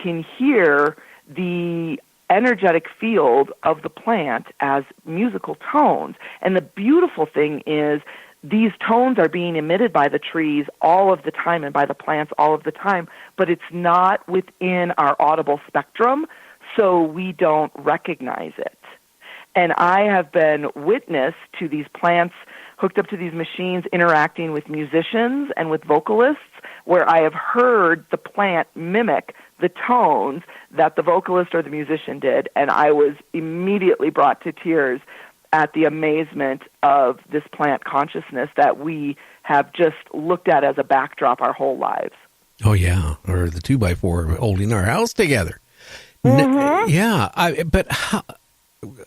can hear the energetic field of the plant as musical tones. And the beautiful thing is these tones are being emitted by the trees all of the time and by the plants all of the time, but it's not within our audible spectrum, so we don't recognize it. And I have been witness to these plants hooked up to these machines interacting with musicians and with vocalists, where I have heard the plant mimic the tones that the vocalist or the musician did, and I was immediately brought to tears at the amazement of this plant consciousness that we have just looked at as a backdrop our whole lives. Oh, yeah, or the 2x4 holding our house together. Mm-hmm. But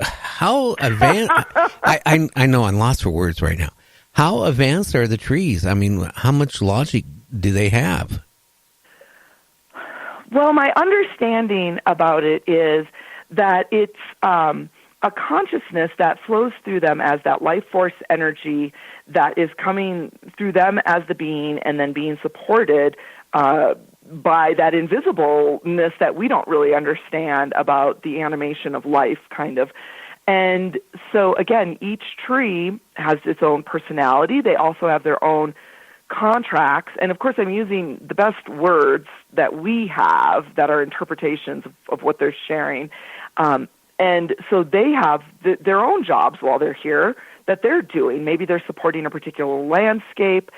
how advanced? I know I'm lost for words right now. How advanced are the trees? I mean, how much logic do they have? Well, my understanding about it is that it's a consciousness that flows through them as that life force energy that is coming through them as the being and then being supported by that invisibleness that we don't really understand about the animation of life, kind of. And so, again, each tree has its own personality. They also have their own contracts. And, of course, I'm using the best words that we have that are interpretations of what they're sharing. And so they have their own jobs while they're here that they're doing. Maybe they're supporting a particular landscape,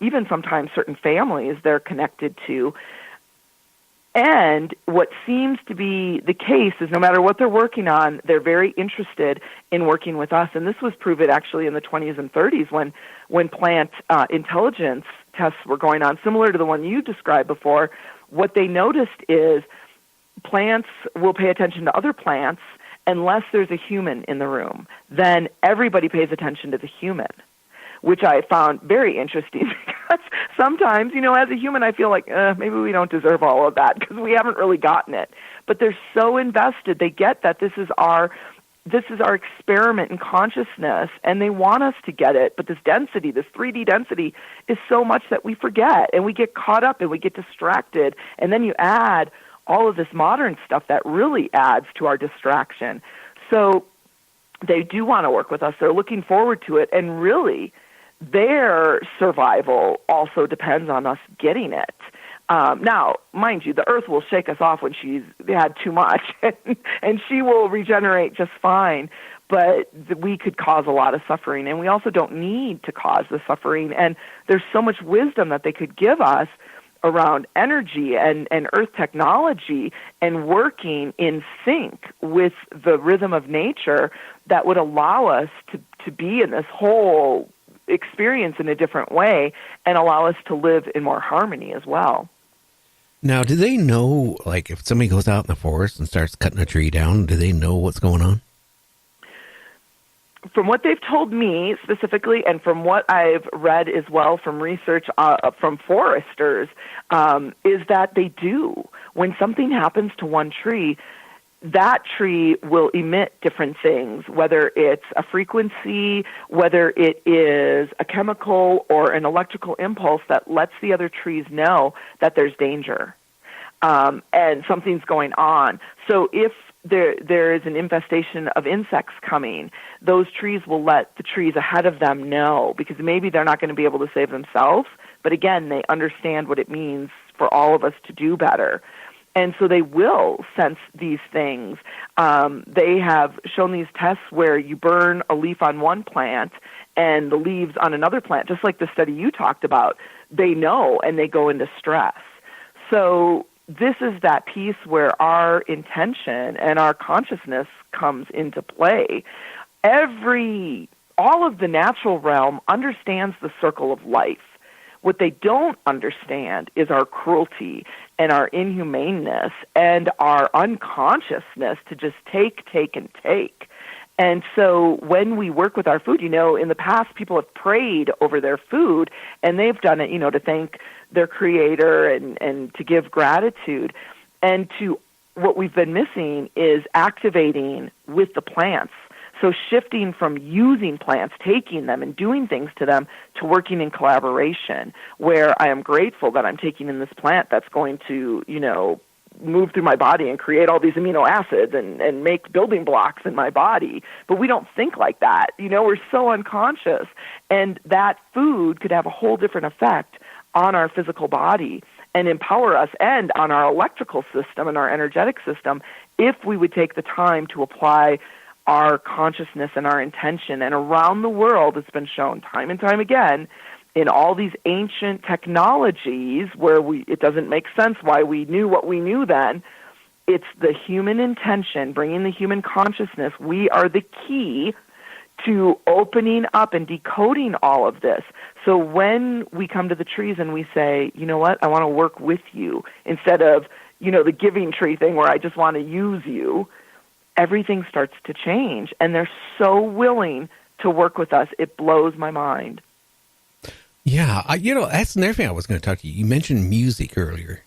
even sometimes certain families they're connected to. And what seems to be the case is no matter what they're working on, they're very interested in working with us. And this was proven actually in the 20s and 30s when plant intelligence tests were going on, similar to the one you described before. What they noticed is plants will pay attention to other plants unless there's a human in the room. Then everybody pays attention to the human, which I found very interesting because sometimes, as a human, I feel like maybe we don't deserve all of that because we haven't really gotten it. But they're so invested. They get that this is our experiment in consciousness, and they want us to get it. But this density, this 3D density, is so much that we forget, and we get caught up, and we get distracted. And then you add all of this modern stuff that really adds to our distraction. So they do want to work with us. They're looking forward to it, and really, their survival also depends on us getting it. Now, mind you, the earth will shake us off when she's had too much, and she will regenerate just fine, but we could cause a lot of suffering, and we also don't need to cause the suffering, and there's so much wisdom that they could give us around energy and earth technology and working in sync with the rhythm of nature that would allow us to be in this whole experience in a different way and allow us to live in more harmony as well. Now, do they know, like, if somebody goes out in the forest and starts cutting a tree down, do they know what's going on? From what they've told me specifically, and from what I've read as well from research from foresters, is that they do. When something happens to one tree, that tree will emit different things, whether it's a frequency, whether it is a chemical or an electrical impulse that lets the other trees know that there's danger and something's going on. So if there is an infestation of insects coming, those trees will let the trees ahead of them know, because maybe they're not going to be able to save themselves, but again, they understand what it means for all of us to do better. And so they will sense these things. They have shown these tests where you burn a leaf on one plant and the leaves on another plant, just like the study you talked about. They know, and they go into stress. So this is that piece where our intention and our consciousness comes into play. All of the natural realm understands the circle of life. What they don't understand is our cruelty and our inhumaneness and our unconsciousness to just take, and take. And so when we work with our food, in the past people have prayed over their food, and they've done it, to thank their creator and to give gratitude. And what we've been missing is activating with the plants. So shifting from using plants, taking them and doing things to them, to working in collaboration, where I am grateful that I'm taking in this plant that's going to, move through my body and create all these amino acids and make building blocks in my body. But we don't think like that. We're so unconscious. And that food could have a whole different effect on our physical body and empower us and on our electrical system and our energetic system if we would take the time to apply our consciousness and our intention. And around the world, it's been shown time and time again in all these ancient technologies where it doesn't make sense why we knew what we knew then. It's the human intention, bringing the human consciousness. We are the key to opening up and decoding all of this. So when we come to the trees and we say, you know what, I want to work with you, instead of, the giving tree thing where I just want to use you, everything starts to change. And they're so willing to work with us. It blows my mind. Yeah, that's another thing I was going to talk to you. You mentioned music earlier.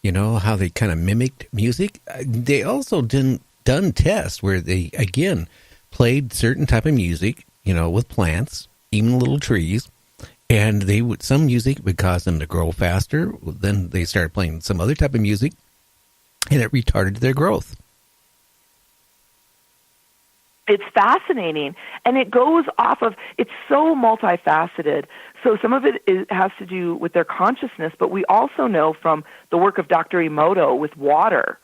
How they kind of mimicked music. They also done tests where they, again, played certain type of music, with plants, even little trees, and some music would cause them to grow faster. Then they started playing some other type of music, and it retarded their growth. It's fascinating, and it goes off of, it's so multifaceted. So some of it has to do with their consciousness, but we also know from the work of Dr. Emoto with water,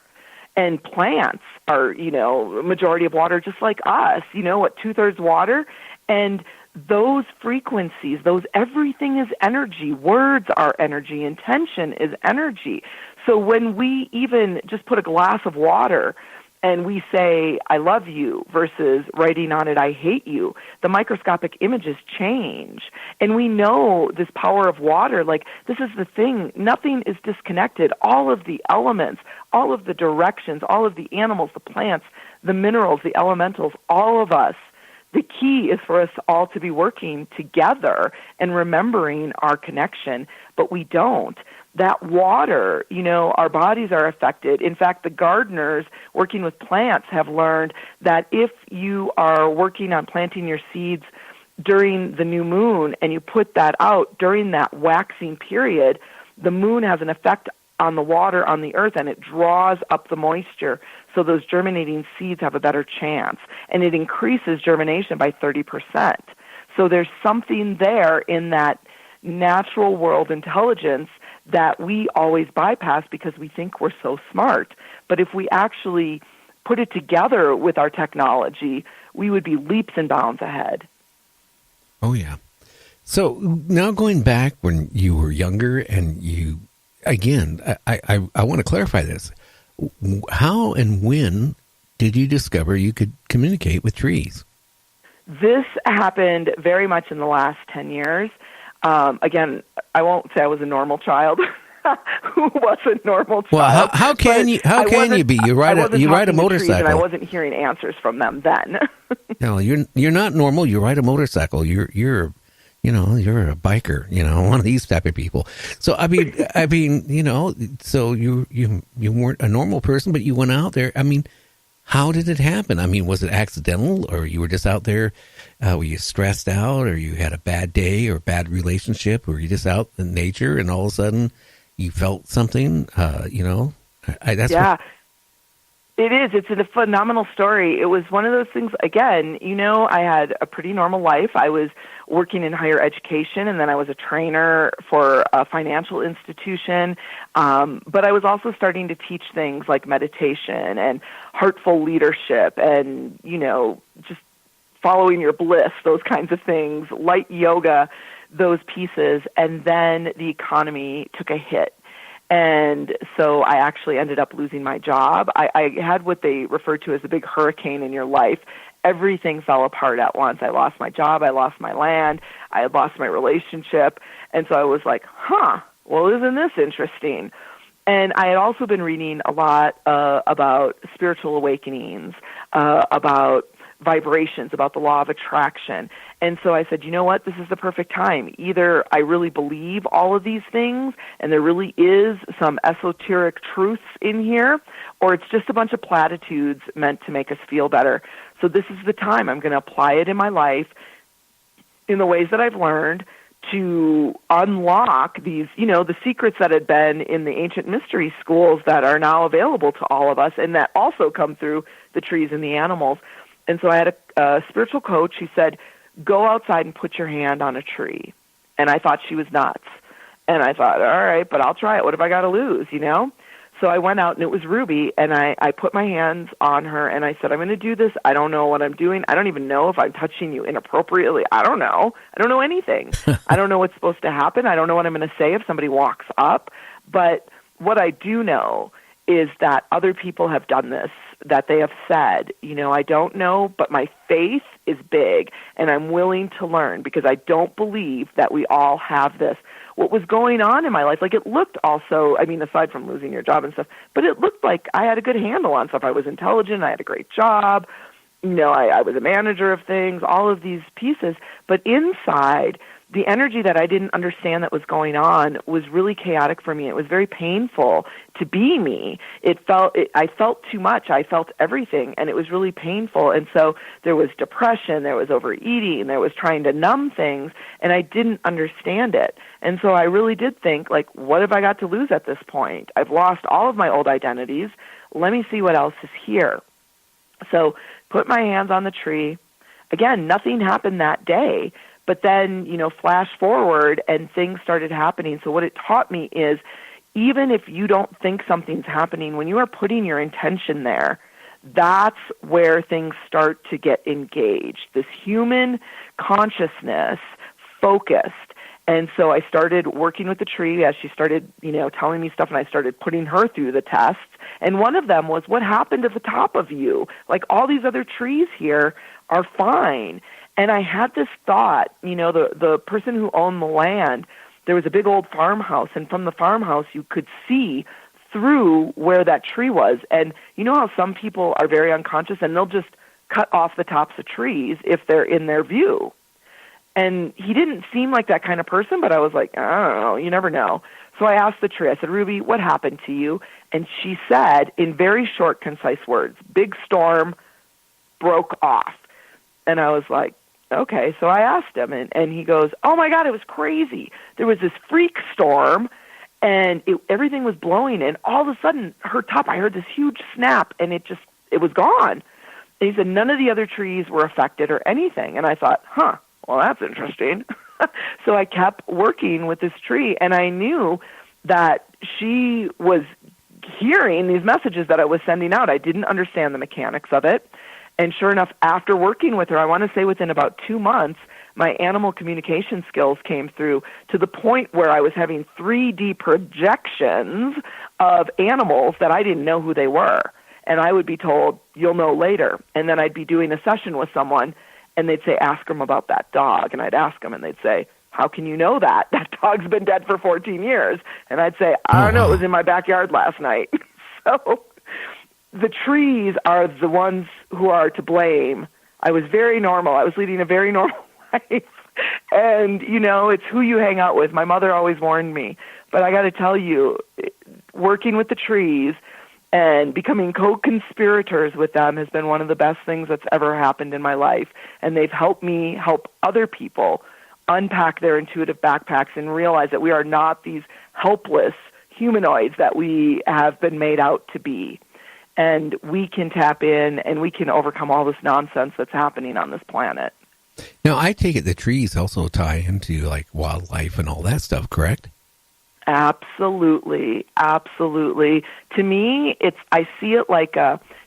and plants are, majority of water just like us, 2/3 water, and those frequencies, everything is energy. Words are energy. Intention is energy. So when we even just put a glass of water and we say, I love you, versus writing on it, I hate you, the microscopic images change. And we know this power of water, this is the thing, nothing is disconnected. All of the elements, all of the directions, all of the animals, the plants, the minerals, the elementals, all of us, the key is for us all to be working together and remembering our connection, but we don't. That water, our bodies are affected. In fact, the gardeners working with plants have learned that if you are working on planting your seeds during the new moon and you put that out during that waxing period, the moon has an effect on the water on the earth and it draws up the moisture. So those germinating seeds have a better chance. And it increases germination by 30%. So there's something there in that natural world intelligence that we always bypass because we think we're so smart. But if we actually put it together with our technology, we would be leaps and bounds ahead. Oh, yeah. So now going back when you were younger and you, again, I want to clarify this. How and when did you discover you could communicate with trees? This happened very much in the last 10 years. Again, I won't say I was a normal child. Who was a normal child? Well, how can you be? You ride a motorcycle, and I wasn't hearing answers from them then. No, you're not normal. You ride a motorcycle. You're a biker. One of these type of people. So I mean, so you weren't a normal person, but you went out there. I mean, how did it happen? I mean, was it accidental, or you were just out there? Were you stressed out, or you had a bad day or a bad relationship, or were you just out in nature and all of a sudden you felt something? It is. It's a phenomenal story. It was one of those things, again, I had a pretty normal life. I was working in higher education, and then I was a trainer for a financial institution. But I was also starting to teach things like meditation and heartful leadership and, just following your bliss, those kinds of things, light yoga, those pieces. And then the economy took a hit. And so I actually ended up losing my job. I had what they refer to as a big hurricane in your life. Everything fell apart at once. I lost my job. I lost my land. I had lost my relationship. And so I was like, well, isn't this interesting? And I had also been reading a lot about spiritual awakenings, about vibrations, about the law of attraction. And so I said, you know what, this is the perfect time. Either I really believe all of these things and there really is some esoteric truths in here, or it's just a bunch of platitudes meant to make us feel better. So this is the time. I'm going to apply it in my life in the ways that I've learned to unlock these, the secrets that had been in the ancient mystery schools that are now available to all of us, and that also come through the trees and the animals. And so I had a spiritual coach who said, go outside and put your hand on a tree. And I thought she was nuts. And I thought, all right, but I'll try it. What have I got to lose, So I went out, and it was Ruby, and I put my hands on her, and I said, I'm going to do this. I don't know what I'm doing. I don't even know if I'm touching you inappropriately. I don't know. I don't know anything. I don't know what's supposed to happen. I don't know what I'm going to say if somebody walks up. But what I do know is that other people have done this, that they have said, I don't know, but my faith is big, and I'm willing to learn because I don't believe that we all have this. What was going on in my life, like it looked also, aside from losing your job and stuff, but it looked like I had a good handle on stuff. I was intelligent. I had a great job. I was a manager of things, all of these pieces. But inside, the energy that I didn't understand that was going on was really chaotic for me. It was very painful to be me. I felt too much. I felt everything, and it was really painful. And so there was depression, there was overeating, there was trying to numb things, and I didn't understand it. And so I really did think, like, what have I got to lose at this point? I've lost all of my old identities. Let me see what else is here. So put my hands on the tree. Again, nothing happened that day. But then, flash forward and things started happening. So what it taught me is even if you don't think something's happening, when you are putting your intention there, that's where things start to get engaged. This human consciousness focused. And so I started working with the tree as she started, telling me stuff, and I started putting her through the tests. And one of them was, what happened at the top of you? Like, all these other trees here are fine. And I had this thought, the person who owned the land, there was a big old farmhouse, and from the farmhouse you could see through where that tree was. And you know how some people are very unconscious and they'll just cut off the tops of trees if they're in their view. And he didn't seem like that kind of person, but I was like, I don't know, you never know. So I asked the tree, I said, Ruby, what happened to you? And she said, in very short, concise words, big storm broke off. And I was like, okay. So I asked him, and he goes, oh my God, it was crazy. There was this freak storm, and everything was blowing, and all of a sudden, her top, I heard this huge snap, and it was gone. And he said, none of the other trees were affected or anything. And I thought, well, that's interesting. So I kept working with this tree, and I knew that she was hearing these messages that I was sending out. I didn't understand the mechanics of it. And sure enough, after working with her, I want to say within about 2 months, my animal communication skills came through to the point where I was having 3D projections of animals that I didn't know who they were. And I would be told, you'll know later. And then I'd be doing a session with someone, and they'd say, ask them about that dog. And I'd ask them, and they'd say, how can you know that? That dog's been dead for 14 years. And I'd say, I don't know, it was in my backyard last night. So the trees are the ones who are to blame. I was very normal. I was leading a very normal life. And, it's who you hang out with. My mother always warned me. But I got to tell you, working with the trees and becoming co-conspirators with them has been one of the best things that's ever happened in my life. And they've helped me help other people unpack their intuitive backpacks and realize that we are not these helpless humanoids that we have been made out to be. And we can tap in and we can overcome all this nonsense that's happening on this planet. Now, I take it the trees also tie into like wildlife and all that stuff, correct? Absolutely. Absolutely. To me, I see it like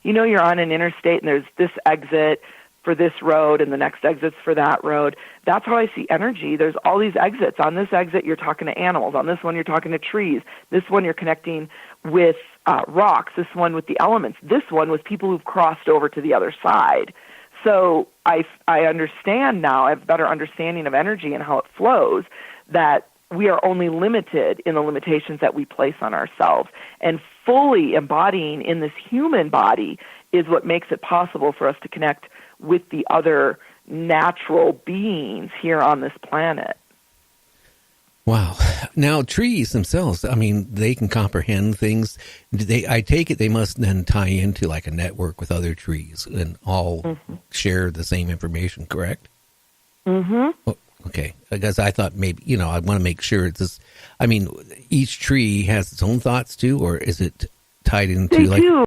you're on an interstate and there's this exit for this road and the next exit's for that road. That's how I see energy. There's all these exits. On this exit, you're talking to animals. On this one, you're talking to trees. This one, you're connecting with rocks. This one with the elements. This one with people who've crossed over to the other side. So I understand now, I have a better understanding of energy and how it flows, that we are only limited in the limitations that we place on ourselves. And fully embodying in this human body is what makes it possible for us to connect with the other natural beings here on this planet. Wow. Now, trees themselves, they can comprehend things. I take it they must then tie into like a network with other trees and all share the same information, correct? Mm-hmm. Okay, because I thought maybe, I want to make sure it's just, I mean, each tree has its own thoughts too, or is it tied into They like? do.